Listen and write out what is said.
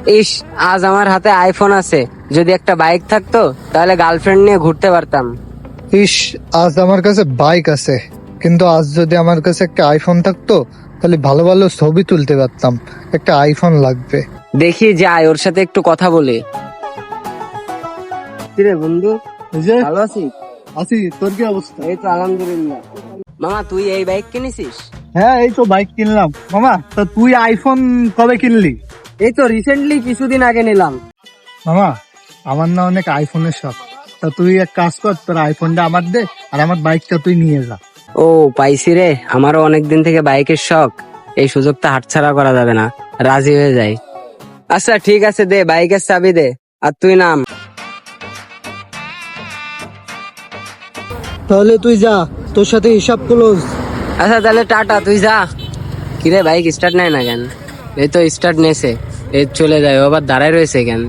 ইস, আজ আমার হাতে আইফোন আছে, যদি একটা বাইক থাকতো তাহলে গার্লফ্রেন্ড নিয়ে ঘুরতে পারতাম। ইস, আজ আমার কাছে বাইক আছে, কিন্তু আজ যদি আমার কাছে একটা আইফোন থাকতো তাহলে ভালো ভালো ছবি তুলতে পারতাম। একটা আইফোন লাগবে। দেখি যাই, ওর সাথে একটু কথা বলি। কিরে বন্ধু, ভালো আছিস? আছি, তোর কি অবস্থা? এই তো আলহামদুলিল্লাহ। মামা, তুই এই বাইক কিনেছিস? হ্যাঁ, এই তো বাইক কিনলাম। মামা, তা তুই আইফোন কবে কিনলি? এই তো রিসেন্টলি কিছুদিন আগে নিলাম। মামা, আমার না অনেক আইফোনের শখ। তা তুই এক কাজ কর, তোর আইফোনটা আমার দে, আর আমার বাইকটা তুই নিয়ে যা। ও, পাইছি রে, আমারও অনেকদিন থেকে বাইকের শখ, এই সুযোগটা হাতছাড়া করা যাবে না। রাজি হয়ে যাই। আচ্ছা ঠিক আছে, দে বাইকের চাবি দে, আর তুই নাম। তাহলে তুই যা, তোর সাথে হিসাব ক্লোজ। আচ্ছা তাহলে টাটা, তুই যা। কিরে, বাইক স্টার্ট নেয় না কেন? এই তো স্টার্ট নেছে, এই চলে যায়, ও আবার দাঁড়ায় রয়েছে কেন?